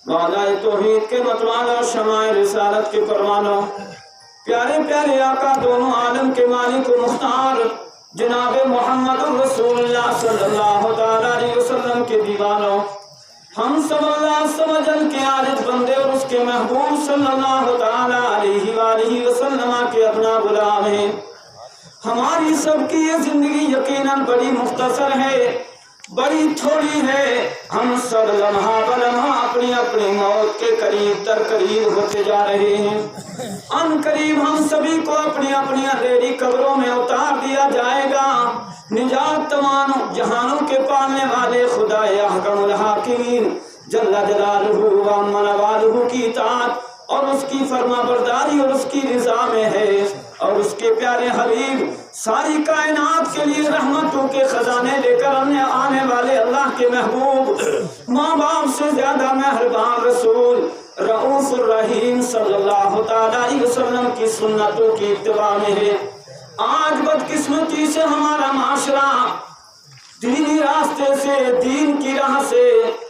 वाला तौहीद के मतवाला शमाए रिसालत के परवानों, प्यारे प्यारे आका दोनों आलम के मालिक व मुख्तार जनाब मोहम्मद रसूलुल्लाह सल्लल्लाहु तआला अलैहि वसल्लम के दीवानों, हम सब अल्लाह समझल के आजिज़ बंदे और उसके महबूब सल्लल्लाहु तआला अलैहि वसल्लम के अपना गुलाम हैं। हमारी सबकी ये जिंदगी यकीनन बड़ी मुख्तसर है, बड़ी थोड़ी है। हम सब लम्हा बलम्हा अपनी अपनी मौत के करीब तर करीब होते जा रहे हैं। अन करीब हम सभी को अपनी अपनी अंधेरी कब्रों में उतार दिया जाएगा। निजात तमाम जहानों के पालने वाले खुदा अहकमुल हाकिमीन जल्ला जलालुहु व अम्मा नवालुहु की इताअत और उसकी फरमाबरदारी और उसकी रिज़ा में है। और उसके प्यारे हबीब सारी कायनात के लिए रहमतों के खजाने लेकर आने वाले अल्लाह के महबूब माँ बाप से ज्यादा मेहरबान रसूल रऊफ़ुर रहीम सल्लल्लाहु तआला अलैहि वसल्लम की सुन्नतों की इत्तिबा में है। आज बदकिस्मती से हमारा माशरा दीनी रास्ते से, दीन की राह से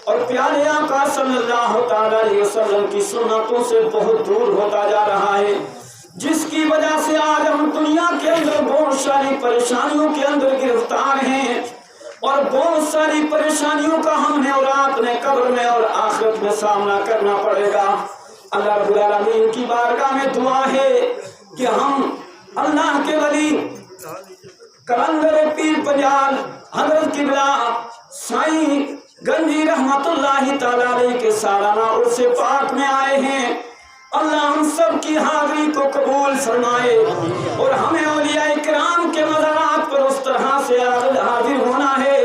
और प्यारे आका सल्लल्लाहु तआला अलैहि वसल्लम की सुन्नतों से बहुत दूर होता जा रहा है, जिसकी वजह से आज हम दुनिया के अंदर बहुत सारी परेशानियों के अंदर गिरफ्तार हैं और बहुत सारी परेशानियों का हमने और आपने कब्र में और आखिरत में सामना करना पड़ेगा। अल्लाह रब्बुल आलमीन की बारगाह में दुआ है कि हम अल्लाह के वली कलंदर पीर पंजाल हजरत किबला साईं गंजी रहमतुल्लाहि तआला अलैहि के सालाना उर्स पाक में आए हैं। अल्लाह हम सब की हाजिरी को कबूल फरमाए और हमें औलिया इकराम के मज़ारात पर उस तरह से हाजिर होना है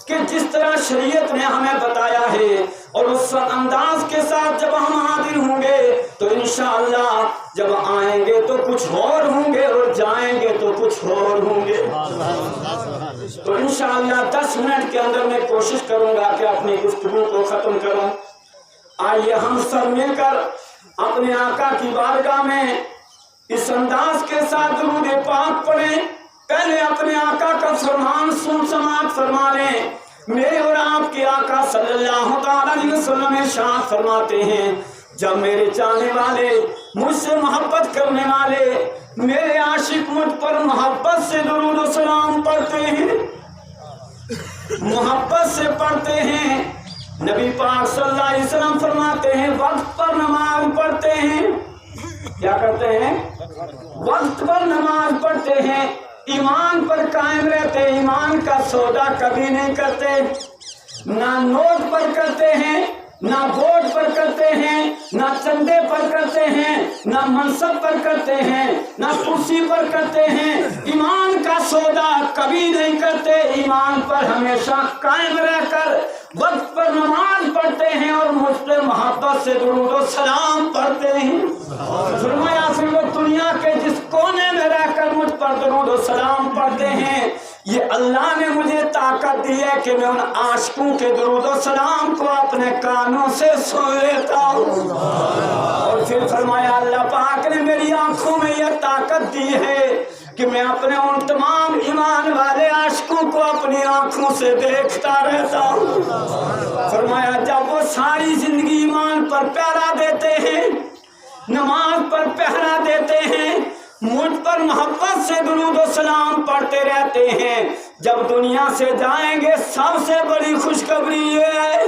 कि जिस तरह शरीयत ने हमें बताया है, और उस अंदाज के साथ जब हम हाजिर होंगे तो इंशाअल्लाह जब आएंगे तो कुछ और होंगे और जाएंगे तो कुछ और होंगे। तो इंशाअल्लाह 10 मिनट के अंदर मैं कोशिश करूंगा कि अपनी गुफ्तगू को खत्म करूं। आइए हम सब मिलकर अपने आका की बारगाह में इस अंदाज के साथ दुरूद पाक पढ़ें। पहले अपने आका का फरमान सुन समात फरमा लें। मेरे और आपके आका सल्लल्लाहु तआला अलैहि वसल्लम इरशाद फरमाते हैं, जब मेरे चाहने वाले, मुझसे मोहब्बत करने वाले, मेरे आशिक मुझ पर मोहब्बत से दुरूद और सलाम पढ़ते हैं, मोहब्बत से पढ़ते हैं, नबी पाक सल्लल्लाहु अलैहि वसल्लम फरमाते हैं वक्त पर नमाज पढ़ते हैं। क्या करते हैं? वक्त पर नमाज पढ़ते हैं, ईमान पर कायम रहते, ईमान का सौदा कभी नहीं करते, ना नोट पर करते हैं, ना वोट पर करते हैं, ना चंदे पर करते हैं, ना मनसब पर करते हैं, ना कुर्सी पर करते हैं। ईमान का सौदा कभी नहीं करते, ईमान पर हमेशा कायम रहकर वक्त पर नमाज पढ़ते हैं और मुझ पर मोहब्बत से दुरूद और सलाम पढ़ते हैं। फरमाया फिर वो दुनिया के जिस कोने में रहकर मुझ पर दुरूद और सलाम पढ़ते हैं, ये अल्लाह ने मुझे ताकत दी है कि मैं उन आशिकों के दुरूद और सलाम को अपने कानों से सुन लेता हूँ। और फिर फरमाया अल्लाह पाक ने मेरी आंखों में यह ताकत दी है कि मैं अपने उन तमाम ईमान वाले आशिकों को अपनी आंखों से देखता रहता हूँ। फरमाया जब वो सारी जिंदगी ईमान पर पहरा देते हैं, नमाज पर पहरा देते हैं, मुझ पर मोहब्बत से दुरूद और सलाम पढ़ते रहते हैं, जब दुनिया से जाएंगे सबसे बड़ी खुशखबरी ये है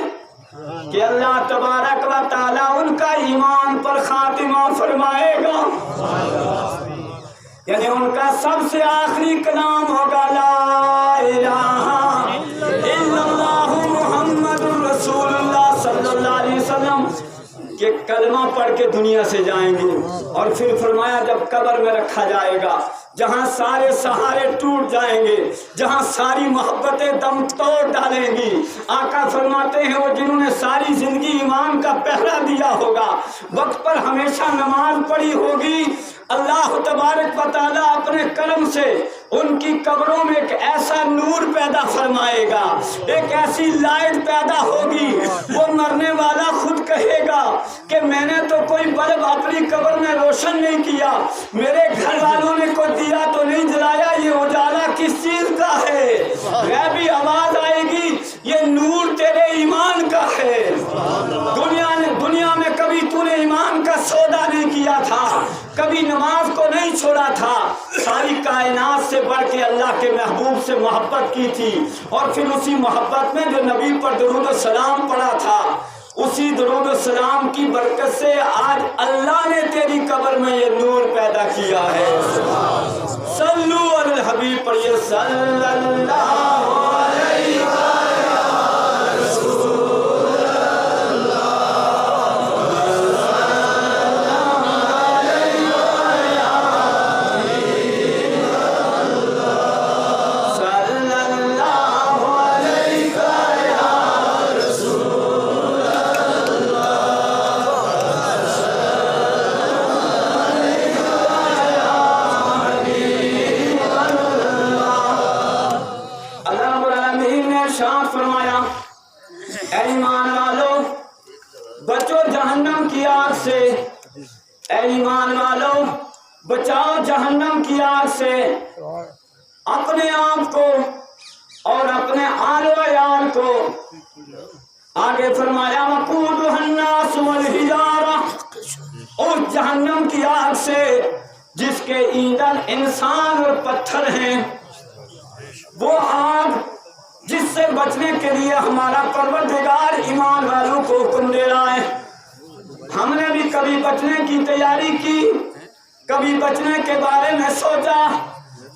कि अल्लाह तबारक व तआला उनका ईमान पर खातिमा फरमाएगा, यानी उनका सबसे आखिरी कलाम होगा ला इलाहा इल्लल्लाहु मुहम्मदुर रसूलुल्लाह सल्लल्लाहु अलैहि वसल्लम के कलमा पढ़ के दुनिया से जाएंगे। और फिर फरमाया जब कब्र में रखा जाएगा, जहाँ सारे सहारे टूट जाएंगे, जहाँ सारी मोहब्बतें दम तोड़ डालेंगी, आका फरमाते हैं वो जिन्होंने सारी जिंदगी ईमान का पहरा दिया होगा, वक्त पर हमेशा नमाज पढ़ी होगी, अल्लाह तबारक व तआला अपने करम से उनकी कब्रों में एक ऐसा नूर पैदा फरमाएगा, एक ऐसी लाइट पैदा होगी, वो मरने वाला खुद कहेगा कि मैंने तो कोई बल्ब अपनी कब्र में रोशन नहीं किया, मेरे घर वालों ने कोई दिया तो नहीं जलाया, ये उजाला किस चीज का है? गैबी आवाज आएगी, ये नूर तेरे ईमान का है। दुनिया کیا تھا، کبھی نماز کو نہیں چھوڑا تھا، ساری کائنات سے بڑھ کے اللہ کے محبوب سے محبت کی تھی، اور پھر اسی محبت میں جو نبی پر درود و سلام پڑا تھا، اسی درود و سلام کی برکت سے آج اللہ نے تیری قبر میں یہ نور پیدا کیا ہے۔ صلو علی الحبیب پڑھیے، صلی اللہ علیہ اے ایمان والو بچاؤ جہنم کی آگ سے اپنے آپ کو اور اپنے آل و عیال کو۔ آگے فرمایا وقودها الناس والحجارہ، اس جہنم کی آگ سے جس کے ایندھن انسان اور پتھر ہیں، وہ آگ جس سے بچنے کے لیے ہمارا پروردگار ایمان والوں کو حکم دے رہا ہے۔ ہم نے بھی کبھی بچنے کی تیاری کی، کبھی بچنے کے بارے میں سوچا،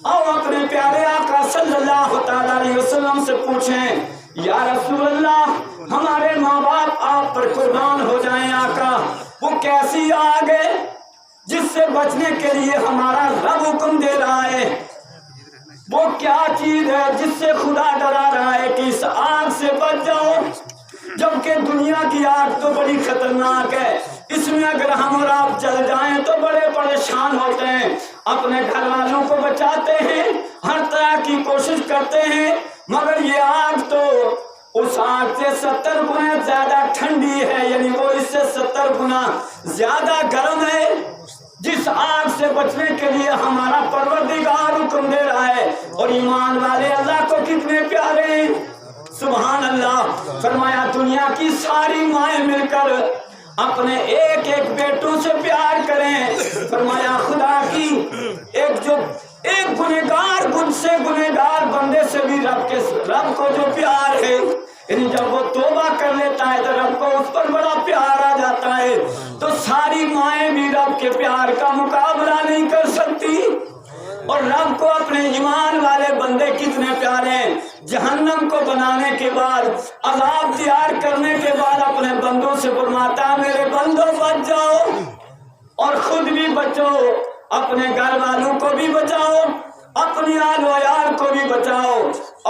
اور اپنے پیارے آقا صلی اللہ تعالی علیہ وسلم سے پوچھیں یا رسول اللہ ہمارے ماں باپ آپ پر قربان ہو جائیں آقا، وہ کیسی آگ ہے جس سے بچنے کے لیے ہمارا رب حکم دے رہا ہے؟ وہ کیا چیز ہے جس سے خدا ڈرا رہا ہے کہ اس آگ سے بچ جاؤ؟ جبکہ دنیا کی آگ تو بڑی خطرناک ہے، اس میں اگر ہم اور آپ جل جائیں تو بڑے پریشان ہوتے ہیں، اپنے گھر والوں کو بچاتے ہیں، ہر طرح کی کوشش کرتے ہیں، مگر یہ آگ تو اس آگ سے 70 گنا زیادہ ٹھنڈی ہے، یعنی وہ اس سے 70 گنا زیادہ گرم ہے، جس آگ سے بچنے کے لیے ہمارا پروردگار حکم دے رہا ہے۔ اور ایمان والے اللہ کو کتنے پیارے ہیں، سبحان اللہ۔ فرمایا دنیا کی ساری مائیں مل کر اپنے ایک ایک بیٹوں سے پیار کریں، فرمایا خدا کی ایک گنہگار مجھ سے گنہگار بندے سے بھی رب کو جو پیار ہے، یعنی جب وہ توبہ کر لیتا ہے تو رب کو اس پر بڑا پیار آ جاتا ہے، تو ساری مائیں بھی رب کے پیار کا مقابلہ نہیں کر سکتی۔ اور رب کو اپنے ایمان والے بندے کتنے پیارے ہیں، جہنم کو بنانے کے بعد، عذاب تیار کرنے کے بعد اپنے بندوں سے فرماتا ہے میرے بندوں بچ جاؤ، اور خود بھی بچو، اپنے گھر والوں کو بھی بچاؤ، اپنی آل و عیال کو بھی بچاؤ،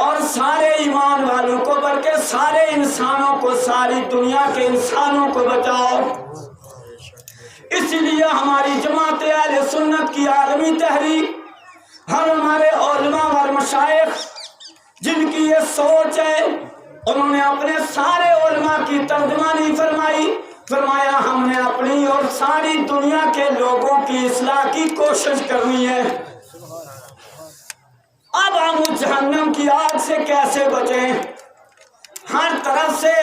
اور سارے ایمان والوں کو بلکہ سارے انسانوں کو، ساری دنیا کے انسانوں کو بچاؤ۔ اسی لیے ہماری جماعت اہل سنت کی عالمی تحریک، ہر ہمارے علماء اور مشائخ جن کی یہ سوچ ہے، انہوں نے اپنے سارے علماء کی ترجمانی فرمائی، فرمایا ہم نے اپنی اور ساری دنیا کے لوگوں کی اصلاح کی کوشش کرنی ہے۔ اب ہم اس جہنم کی آگ سے کیسے بچیں؟ ہر طرف سے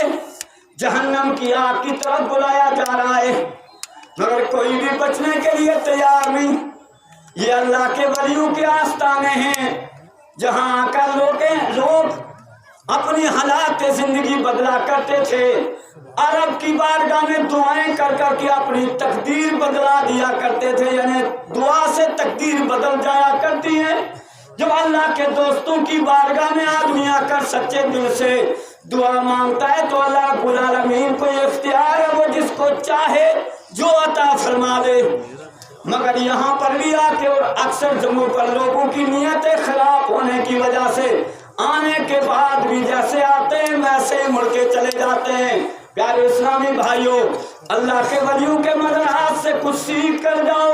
جہنم کی آگ کی طرف بلایا جا رہا ہے، مگر کوئی بھی بچنے کے لیے تیار نہیں۔ یہ اللہ کے ولیوں کے آستانے ہیں، جہاں آ کر لوگ اپنی حالات زندگی بدلا کرتے تھے، عرب کی بارگاہ میں دعائیں کر کر کے اپنی تقدیر بدلا دیا کرتے تھے، یعنی دعا سے تقدیر بدل جایا کرتی ہے۔ جب اللہ کے دوستوں کی بارگاہ میں آدمی آ کر سچے دل سے دعا مانگتا ہے تو اللہ رب العالمین کو یہ اختیار ہے، وہ جس کو چاہے جو عطا فرما دے۔ مگر یہاں پر بھی آ کے اور اکثر جگہوں پر لوگوں کی نیتیں خراب ہونے کی وجہ سے آنے کے بعد بھی جیسے آتے ہیں ویسے ہی مڑ کے چلے جاتے ہیں۔ پیارے اسلامی بھائیوں، اللہ کے ولیوں کے مزارات سے کچھ سیکھ کر جاؤ۔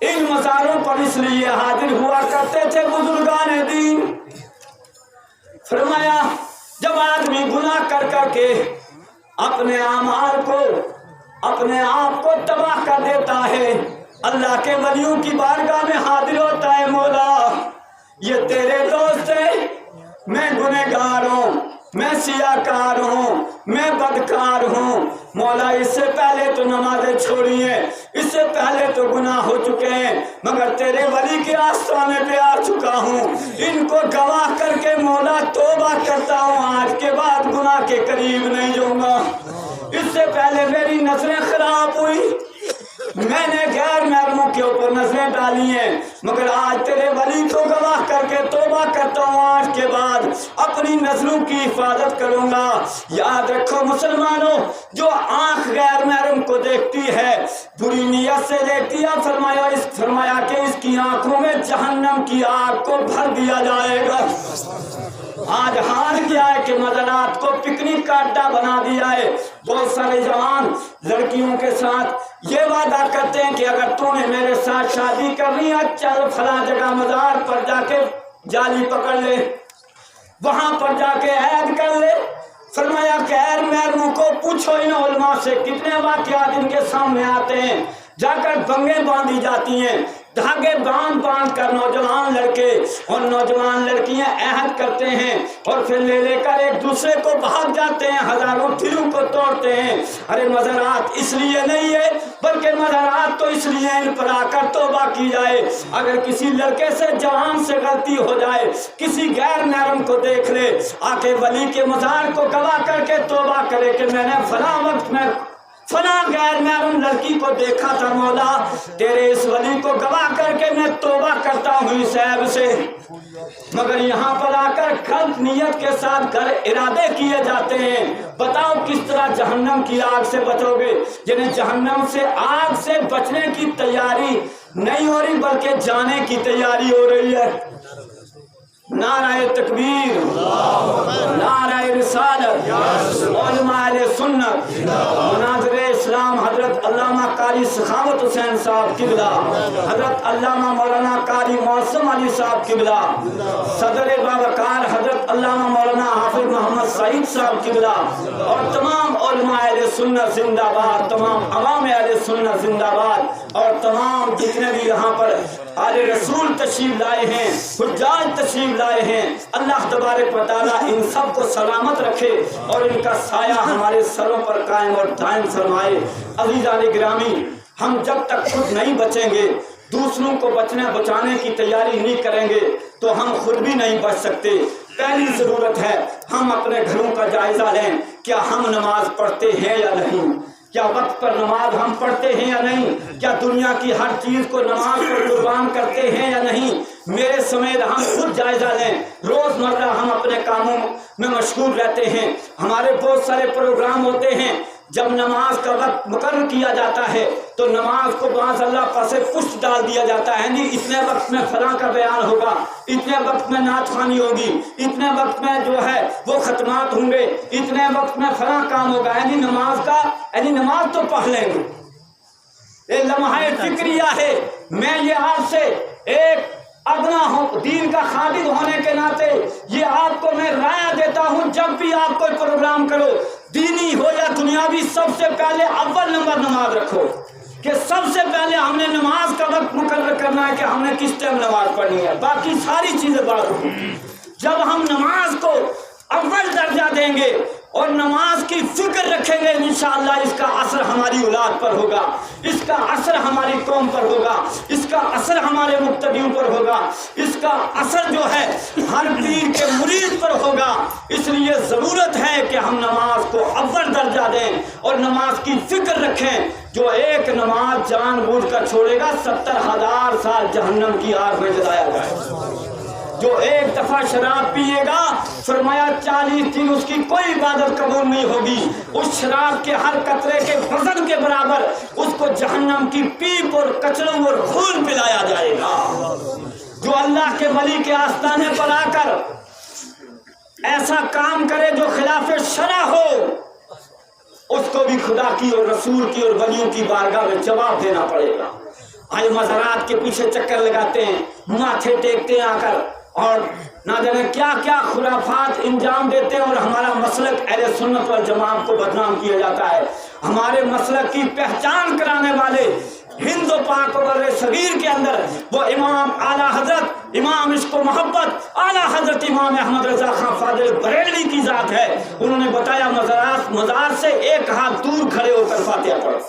ان مزاروں پر اس لیے حاضر ہوا کرتے تھے بزرگان دین۔ فرمایا جب آدمی گناہ کر کر کے اپنے اعمال کو، اپنے آپ کو تباہ کر دیتا ہے، اللہ کے ولیوں کی بارگاہ میں حاضر ہوتا ہے، مولا یہ تیرے دوست ہے، میں گنہگار ہوں، میں सियाकार हूँ, मैं बदकार हूँ। मौला इससे पहले तो नमाजें छोड़ी हैं, इससे पहले तो गुनाह हो चुके हैं, मगर तेरे वली के आस्थाने पे आ चुका हूँ। इनको गवाह करके मौला तौबा करता हूँ, आज के बाद गुनाह के करीब नहीं जाऊंगा। इससे पहले मेरी नजरें खराब हुई, मैंने गैर महरमों के ऊपर नजरें डाली हैं, मगर आज तेरे वली को गवाह करके तौबा करता हूँ, आज के बाद अपनी नजरों की हिफाजत करूंगा। याद रखो मुसलमानों, जो आंख गैर महरम को देखती है, बुरी नीयत से देखती है, फरमाया कि इसकी आंखों में जहन्नम की आग को भर दिया जाएगा। आज हाल क्या है कि मज़ारात को पिकनिक का अड्डा बना दिया है। बहुत सारे जवान लड़कियों के साथ ये वादा करते हैं कि अगर तूने मेरे साथ शादी करनी है, चल फला जगह मज़ार पर जाके जाली पकड़ ले, वहां पर जाके ऐद कर ले। फरमाया गैर महरमों को पूछो इन उलमा से, कितने वाक़यात इनके सामने आते हैं, जाकर बंगे बांधी जाती हैं, धागे बांध कर नौजवान लड़के और नौजवान लड़कियां अहद करते हैं और फिर ले लेकर एक दूसरे को भाग जाते हैं, हजारों दिलों को तोड़ते हैं। अरे मज़ारात इसलिए नहीं है, बल्कि मज़ारात तो इसलिए इन पर आकर तौबा की जाए। अगर किसी लड़के से जवान से गलती हो जाए, किसी गैर महरम को देख ले, आके वली के मज़ार को गवाह करके तौबा करे कि मैंने फला वक्त में फला गैर महरम लड़की को देखा था, मौला तेरे इस वली को गवाह करके मैं तौबा करता हूँ इस ऐब से। मगर यहाँ पर आकर गलत नियत के साथ घर इरादे किए जाते हैं। बताओ किस तरह जहन्नम की आग से बचोगे, जिन्हें जहन्नम से आग से बचने की तैयारी नहीं हो रही बल्कि जाने की तैयारी हो रही है। नाराए तकबीर, नाराए रिसालत, उलमाए सुन्नत, मुनाज़िरे इस्लाम हजरत अल्लामा कारी सखावत हुसैन साहब किबला, हजरत अल्लामा मौलाना कारी मौसम अली साहब किबला, सदर बावकार हजरत अल्लामा मौलाना हाफिज मोहम्मद सईद साहब किबला और तमाम उलमाए सुन्नत जिंदाबाद, तमाम अवाम अहले सुन्नत जिंदाबाद और तमाम जितने भी यहाँ पर आले रसूल तशरीफ लाए हैं, हुज्जाज तशरीफ लाए हैं, अल्लाह तबारक व तआला इन सब को सलामत रखे और इनका साया हमारे सरों पर कायम और दायम फरमाए। अज़ीज़ान गिरामी, हम जब तक खुद नहीं बचेंगे, दूसरों को बचाने की तैयारी नहीं करेंगे तो हम खुद भी नहीं बच सकते। पहली जरूरत है हम अपने घरों का जायजा लें, क्या हम नमाज पढ़ते हैं या नहीं, क्या वक्त पर नमाज हम पढ़ते हैं या नहीं, क्या दुनिया की हर चीज को नमाज पर कुर्बान करते हैं या नहीं। मेरे समेत हम खुद जायजा लें। रोजमर्रा हम अपने कामों में मशगूल रहते हैं, हमारे बहुत सारे प्रोग्राम होते हैं। जब नमाज का वक्त मुकर्रर किया जाता है तो नमाज को अल्लाह पास से पुष्ट डाल दिया जाता है, नहीं इतने वक्त में फलां का बयान होगा, इतने वक्त में नात खानी होगी, इतने वक्त में जो है वो खतमात होंगे, इतने वक्त में फलां काम होगा, यानी नमाज का यानी नमाज तो पढ़ लेंगे। ये लम्हा फिक्रिया है। मैं ये आपसे एक अदना हो दीन का खादिम होने के नाते ये आपको मैं राय देता हूँ, जब भी आप कोई प्रोग्राम करो, दीनी हो या दुनियावी, सबसे पहले अव्वल नंबर नमाज रखो कि सबसे पहले हमने नमाज का वक्त मुकर्रर करना है कि हमने किस टाइम नमाज पढ़नी है, बाकी सारी चीजें बाद में। जब हम नमाज को अव्वल दर्जा देंगे और नमाज की फिक्र रखेंगे, इंशाअल्लाह इसका असर हमारी औलाद पर होगा, इसका असर हमारी कौम पर होगा, इसका असर हमारे मुक्तदियों पर होगा, इसका असर जो है हर पीर के मुरीद पर होगा। इसलिए ज़रूरत है कि हम नमाज को अव्वल दर्जा दें और नमाज की फिक्र रखें। जो एक नमाज जानबूझ कर छोड़ेगा 70,000 साल जहन्नम की आग में जलाया जाएगा। जो एक दफा शराब पिएगा, फरमाया 40 दिन उसकी कोई इबादत कबूल नहीं होगी। उस शराब के हर कतरे के वजन के बराबर उसको जहन्नम की पीप और कचरों और खून पिलाया जाएगा। जो अल्लाह के वली के आस्ताने पर आकर ऐसा काम करे जो खिलाफ शरा हो, उसको भी खुदा की और रसूल की और वलियों की बारगाह में जवाब देना पड़ेगा। आज मज़ारात के पीछे चक्कर लगाते हैं, माथे टेकते हैं आकर और ना जाने क्या क्या खुराफात इंजाम देते हैं और हमारा मसलक अहले सुन्नत वल जमात को बदनाम किया जाता है। हमारे मसलक की पहचान कराने वाले हिंद पाक बर सगीर के अंदर वो इमाम आला हजरत इमाम इश्क व मोहब्बत आला हजरत इमाम अहमद रजा खान फादिल बरेलवी की जात है। उन्होंने बताया मज़ार से एक हाथ दूर खड़े होकर फातिहा पढ़ो।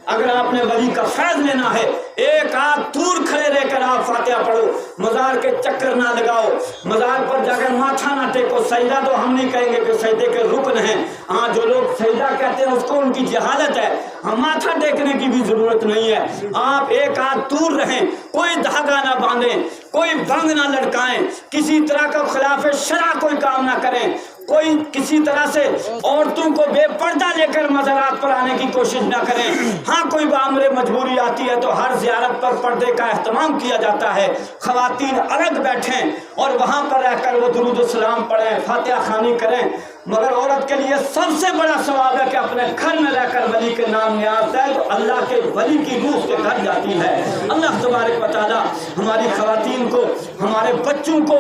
अगर आपने वली का फैज़ लेना है, एक हाथ दूर खड़े रहकर आप फातिहा पढ़ो। मज़ार के चक्कर ना लगाओ, मज़ार पर जाकर माथा ना टेको। सजदा तो हम नहीं कहेंगे कि सजदे के रुकन हैं। हाँ, जो लोग सजदा कहते हैं उसको उनकी जहालत है। हम माथा टेकने की भी जरूरत नहीं है। आप एक हाथ दूर रहें, कोई धागा ना बांधें, कोई बंग ना लटकाएं, किसी तरह का खिलाफ शरा कोई काम ना करें, कोई किसी तरह से औरतों को बेपर्दा लेकर मज़ारात पर आने की कोशिश ना करें। हाँ, कोई बामरे मजबूरी आती है तो हर ज़ियारत पर पर्दे का एहतमाम किया जाता है। ख़वातीन अलग बैठें और वहाँ पर रहकर वो दुरूद सलाम पढ़ें, फातिहा खानी करें। मगर औरत के लिए सबसे बड़ा सवाब है कि अपने घर में रहकर वली के नाम नियाज़ है तो अल्लाह के वली की रूह के घर जाती है। अल्लाह तबारक व तआला हमारी ख़वातीन को, हमारे बच्चों को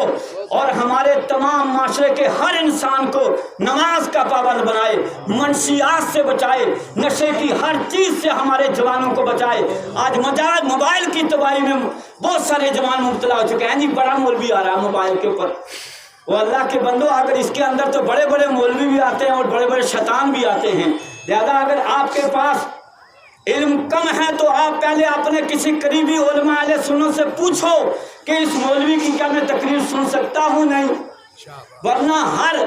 और हमारे तमाम माशरे के हर इंसान को नमाज का पाबंद बनाए, मनशियात से बचाए, नशे की हर चीज़ से हमारे जवानों को बचाए। आज मोबाइल की तबाही में बहुत सारे जवान मुब्तला हो चुके हैं। जी बड़ा मौलवी आ रहा है मोबाइल के ऊपर। वो अल्लाह के बंदो, अगर इसके अंदर तो बड़े बड़े मौलवी भी आते हैं और बड़े बड़े शैतान भी आते हैं। लिहाजा अगर आपके पास इल्म कम है तो आप पहले अपने किसी करीबी उलमा अहले सुन्नत से पूछो कि इस मौलवी की क्या मैं तकरीर सुन सकता हूँ, नहीं। वरना हर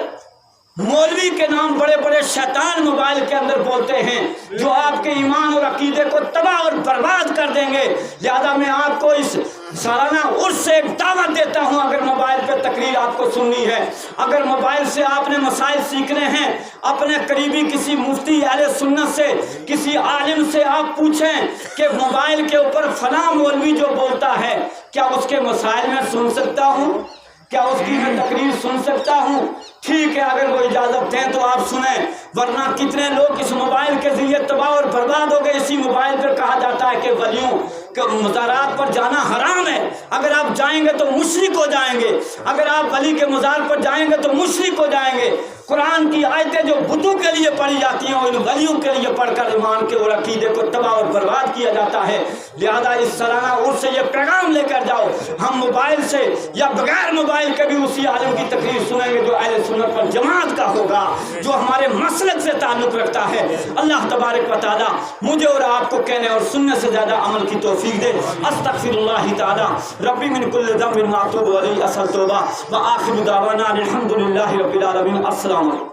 मौलवी के नाम बड़े बड़े शैतान मोबाइल के अंदर बोलते हैं जो आपके ईमान और अकीदे को तबाह और बर्बाद कर देंगे। लिहाजा मैं आपको इस सालाना उर्स से एक दावत देता हूं, अगर मोबाइल पे तकरीर आपको सुननी है, अगर मोबाइल से आपने मसाइल सीखने हैं, अपने करीबी किसी मुफ्ती अहले सुन्नत से, किसी आलिम से आप पूछें कि मोबाइल के ऊपर फलां मौलवी जो बोलता है क्या उसके मसाइल में सुन सकता हूँ, क्या उसकी मैं तकरीर सुन सकता हूँ। ठीक है, अगर वो इजाज़त दें तो आप सुने, वरना कितने लोग इस मोबाइल के जरिए तबाह और बर्बाद हो गए। इसी मोबाइल पर कहा जाता है कि वलियों के मज़ारात पर जाना हराम है, अगर आप जाएंगे तो मुशरिक हो जाएंगे, अगर आप वली के मज़ार पर जाएंगे तो मुशरिक हो जाएंगे। कुरान की आयतें जो बुतों के लिए पढ़ी जाती हैं इन वलियों के लिए पढ़कर ईमान के और अकीदे को तबाह और बर्बाद किया जाता है। लिहाजा इस सालाना उर्स से ये पैगाम लेकर जाओ, हम मोबाइल से या बगैर मोबाइल के भी उसी आलिम की तकरीर सुनेंगे जो अहले सुन्नत वल जमात का होगा, जो हमारे मसलक से ताल्लुक़ रखता है। अल्लाह तबारक व तआला मुझे और आपको कहने और सुनने से ज़्यादा अमल की तौफीक दे। अस्तगफिरुल्लाह तआला रब्बी मिन कुल्लि ज़ंबिन मातूब अलैहि असल तौबा व आखिरु दावाना अल्हम्दुलिल्लाहि रब्बिल आलमीन। अस्सलाम वालेकुम।